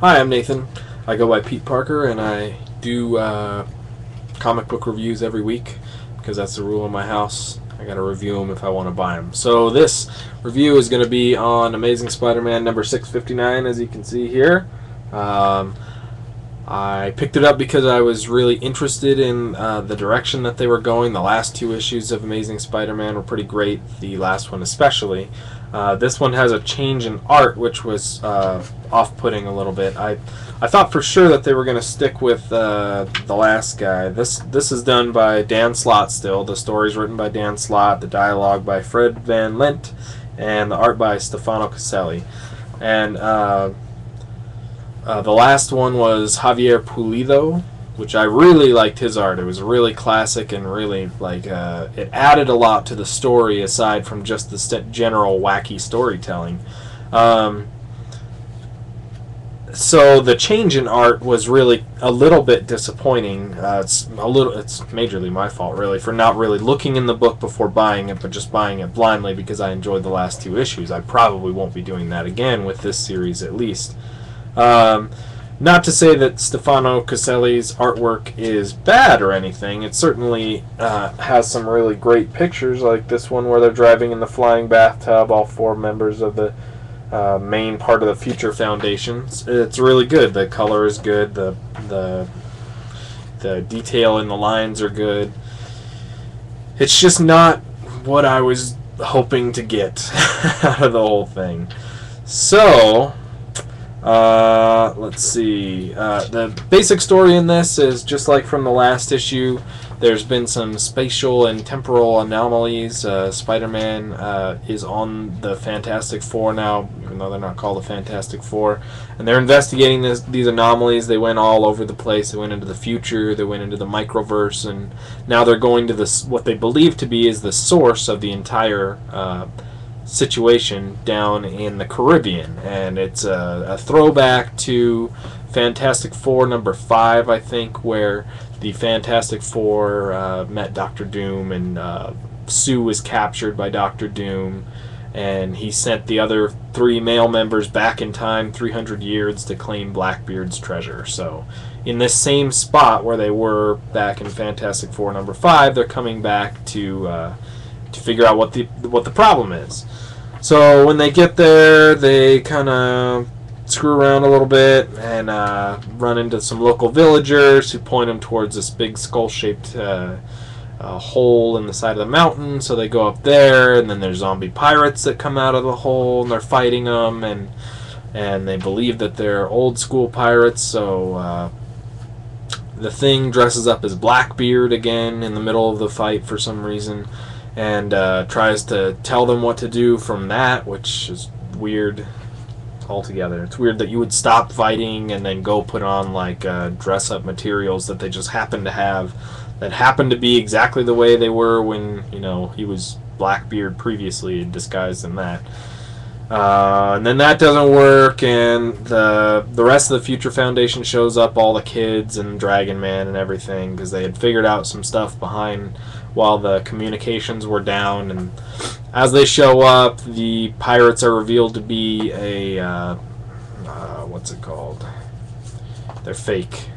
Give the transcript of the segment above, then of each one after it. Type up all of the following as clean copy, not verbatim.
Hi, I'm Nathan. I go by Pete Parker, and I do comic book reviews every week because that's the rule in my house. I gotta review them if I want to buy them. So this review is going to be on Amazing Spider-Man number 659, as you can see here. I picked it up because I was really interested in the direction that they were going. The last two issues of Amazing Spider-Man were pretty great, the last one especially. This one has a change in art, which was off-putting a little bit. I thought for sure that they were going to stick with the last guy. This is done by Dan Slott still. The story's written by Dan Slott, the dialogue by Fred Van Lent, and the art by Stefano Caselli. And the last one was Javier Pulido, which I really liked his art. It was really classic and really it added a lot to the story aside from just the general wacky storytelling. So the change in art was really a little bit disappointing. It's majorly my fault really for not really looking in the book before buying it, but just buying it blindly because I enjoyed the last two issues. I probably won't be doing that again with this series at least. Not to say that Stefano Caselli's artwork is bad or anything. It certainly has some really great pictures, like this one where they're driving in the flying bathtub, all four members of the main part of the Future Foundation. It's really good. The color is good. The detail in the lines are good. It's just not what I was hoping to get out of the whole thing. So let's see. The basic story in this is just like from the last issue. There's been some spatial and temporal anomalies. Spider-Man is on the Fantastic Four now, even though they're not called the Fantastic Four. And they're investigating these anomalies. They went all over the place. They went into the future. They went into the microverse. And now they're going to what they believe to be is the source of the entire situation down in the Caribbean, and it's a throwback to Fantastic Four number 5, I think, where the Fantastic Four met Doctor Doom, and Sue was captured by Doctor Doom, and he sent the other 3 male members back in time 300 years to claim Blackbeard's treasure. So in this same spot where they were back in Fantastic Four number 5, they're coming back to figure out what the problem is. So when they get there, they kind of screw around a little bit and run into some local villagers who point them towards this big skull-shaped hole in the side of the mountain. So they go up there, and then there's zombie pirates that come out of the hole, and they're fighting them, and they believe that they're old-school pirates. So the Thing dresses up as Blackbeard again in the middle of the fight for some reason, and tries to tell them what to do from that, which is weird altogether. It's weird that you would stop fighting and then go put on like dress-up materials that they just happen to have, that happen to be exactly the way they were when, you know, he was Blackbeard previously, disguised in that. And then that doesn't work, and the rest of the Future Foundation shows up, all the kids and Dragon Man and everything, because they had figured out some stuff behind while the communications were down. And as they show up, the pirates are revealed to be a what's it called? They're fake.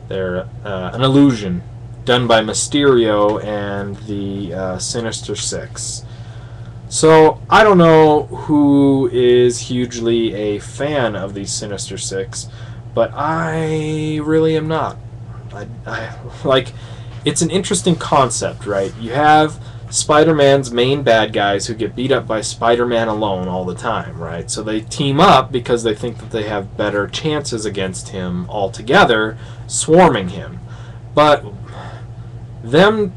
They're an illusion done by Mysterio and the Sinister Six. So I don't know who is hugely a fan of these Sinister Six, but I really am not. I like, it's an interesting concept, right? You have Spider-Man's main bad guys who get beat up by Spider-Man alone all the time, right? So they team up because they think that they have better chances against him altogether, swarming him. But them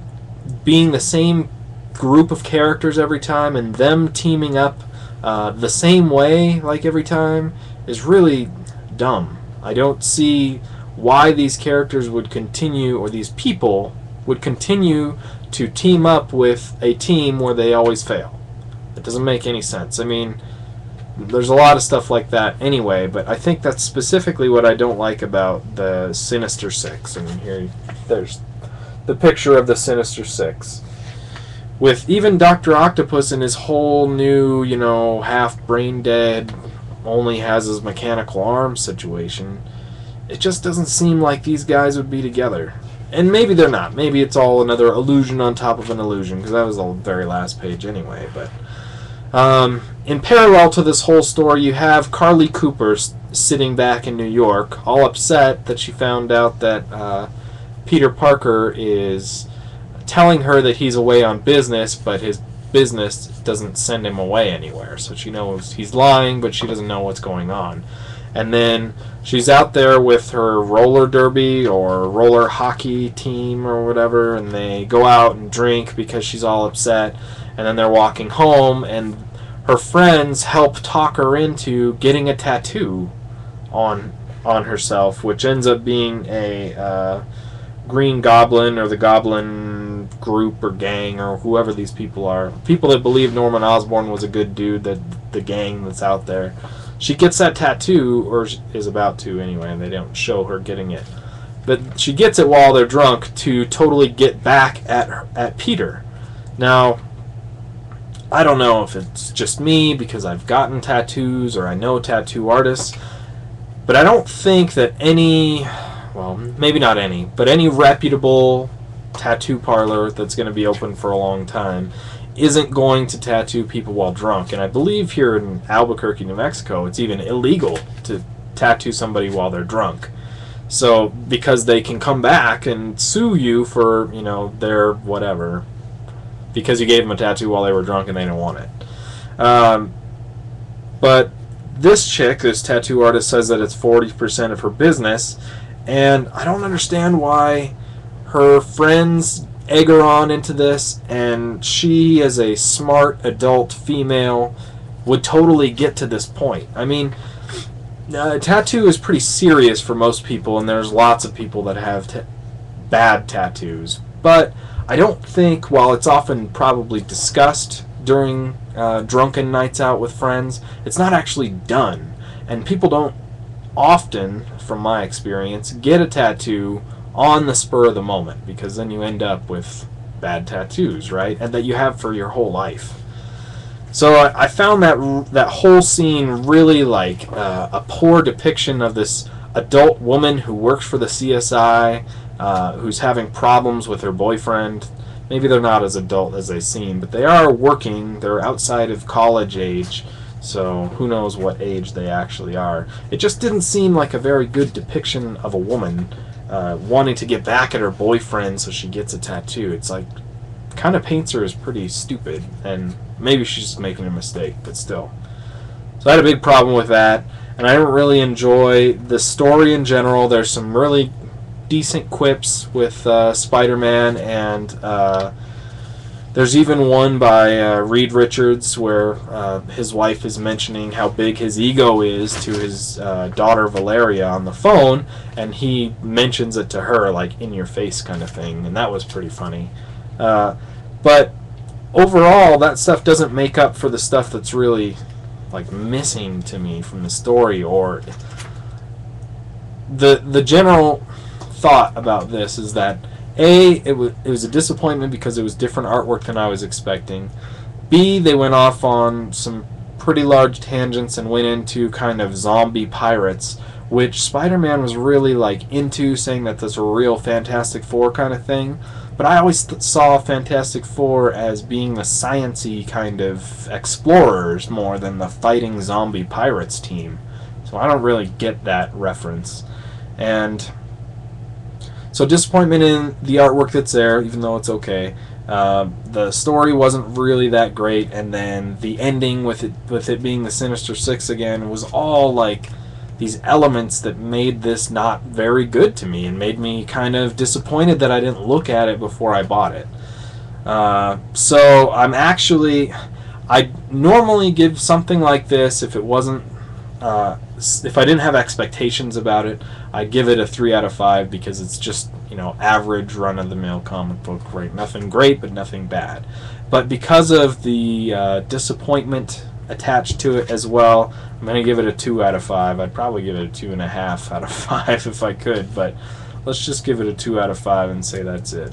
being the same group of characters every time and them teaming up the same way like every time is really dumb. I don't see why these characters would continue, or these people would continue to team up with a team where they always fail. It doesn't make any sense. I mean, there's a lot of stuff like that anyway, but I think that's specifically what I don't like about the Sinister Six. I mean, here, there's the picture of the Sinister Six, with even Dr. Octopus and his whole new, you know, half brain dead only has his mechanical arm situation, it just doesn't seem like these guys would be together. And maybe they're not. Maybe it's all another illusion on top of an illusion, because that was the very last page anyway. But in parallel to this whole story, you have Carly Cooper sitting back in New York, all upset that she found out that Peter Parker is telling her that he's away on business, but his business doesn't send him away anywhere. So she knows he's lying, but she doesn't know what's going on. And then she's out there with her roller derby or roller hockey team or whatever, and they go out and drink because she's all upset. And then they're walking home, and her friends help talk her into getting a tattoo on herself, which ends up being a Green Goblin, or the Goblin group or gang, or whoever these people are. People that believe Norman Osborn was a good dude, that the gang that's out there. She gets that tattoo, or is about to anyway, and they don't show her getting it. But she gets it while they're drunk to totally get back at Peter. Now, I don't know if it's just me because I've gotten tattoos or I know tattoo artists, but I don't think that any, well, maybe not any, but any reputable tattoo parlor that's going to be open for a long time isn't going to tattoo people while drunk. And I believe here in Albuquerque, New Mexico, it's even illegal to tattoo somebody while they're drunk. So, because they can come back and sue you for, you know, their whatever, because you gave them a tattoo while they were drunk and they don't want it. But this chick, this tattoo artist, says that it's 40% of her business, and I don't understand why her friends egg her on into this, and she, as a smart adult female, would totally get to this point. I mean, tattoo is pretty serious for most people, and there's lots of people that have bad tattoos. But I don't think, while it's often probably discussed during drunken nights out with friends, it's not actually done. And people don't often, from my experience, get a tattoo on the spur of the moment, because then you end up with bad tattoos, right? And that you have for your whole life. So I found that whole scene really like a poor depiction of this adult woman who works for the CSI, who's having problems with her boyfriend. Maybe they're not as adult as they seem, but they are working. They're outside of college age, so who knows what age they actually are. It just didn't seem like a very good depiction of a woman wanting to get back at her boyfriend, so she gets a tattoo. It's like, kind of paints her as pretty stupid, and maybe she's just making a mistake, but still. So I had a big problem with that, and I didn't really enjoy the story in general. There's some really decent quips with Spider-Man, and there's even one by Reed Richards where his wife is mentioning how big his ego is to his daughter Valeria on the phone, and he mentions it to her like in your face kind of thing, and that was pretty funny. But overall, that stuff doesn't make up for the stuff that's really like missing to me from the story, or the general thought about this is that it was a disappointment because it was different artwork than I was expecting. B, they went off on some pretty large tangents and went into kind of zombie pirates, which Spider-Man was really like into, saying that that's a real Fantastic Four kind of thing. But I always saw Fantastic Four as being the science-y kind of explorers more than the fighting zombie pirates team. So I don't really get that reference. And so disappointment in the artwork that's there, even though it's okay. The story wasn't really that great, and then the ending with it being the Sinister Six again was all like these elements that made this not very good to me and made me kind of disappointed that I didn't look at it before I bought it. So I normally give something like this, if it wasn't, if I didn't have expectations about it, I'd give it a 3 out of 5 because it's just, average run-of-the-mill comic book, right? Nothing great, but nothing bad. But because of the disappointment attached to it as well, I'm going to give it a 2 out of 5. I'd probably give it a 2.5 out of 5 if I could, but let's just give it a 2 out of 5 and say that's it.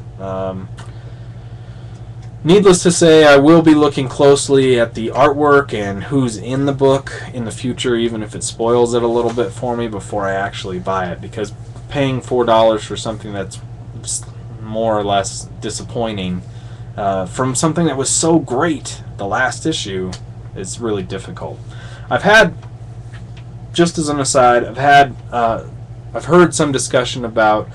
Needless to say, I will be looking closely at the artwork and who's in the book in the future, even if it spoils it a little bit for me before I actually buy it, because paying $4 for something that's more or less disappointing from something that was so great, the last issue, is really difficult. I've had, just as an aside, I've heard some discussion about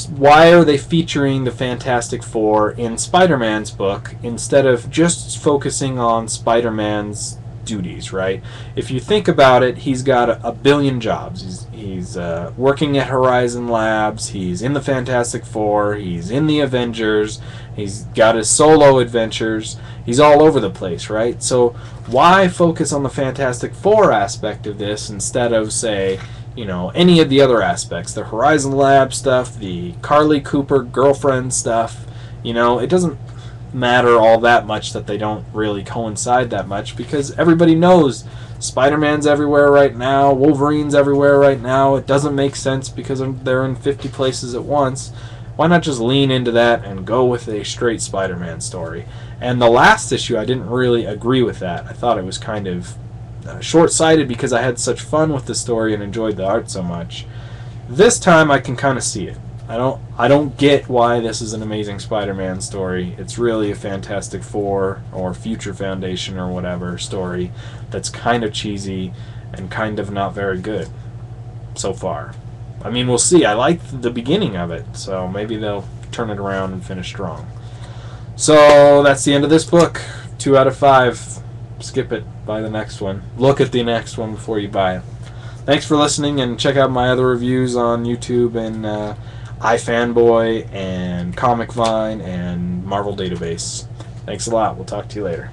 why are they featuring the Fantastic Four in Spider-Man's book instead of just focusing on Spider-Man's duties, right? If you think about it, he's got a billion jobs. He's working at Horizon Labs, he's in the Fantastic Four, he's in the Avengers, he's got his solo adventures, he's all over the place, right? So why focus on the Fantastic Four aspect of this instead of, say, you know, any of the other aspects, the Horizon Lab stuff, the Carly Cooper girlfriend stuff? You know, it doesn't matter all that much that they don't really coincide that much, because everybody knows Spider-Man's everywhere right now, Wolverine's everywhere right now. It doesn't make sense because they're in 50 places at once. Why not just lean into that and go with a straight Spider-Man story? And the last issue, I didn't really agree with that. I thought it was kind of short-sighted because I had such fun with the story and enjoyed the art so much. This time I can kind of see it. I don't get why this is an Amazing Spider-Man story. It's really a Fantastic Four or Future Foundation or whatever story that's kind of cheesy and kind of not very good so far. I mean, we'll see. I like the beginning of it, so maybe they'll turn it around and finish strong. So that's the end of this book. 2 out of 5. Skip it. Buy the next one. Look at the next one before you buy it. Thanks for listening, and check out my other reviews on YouTube and iFanboy and Comic Vine and Marvel Database. Thanks a lot. We'll talk to you later.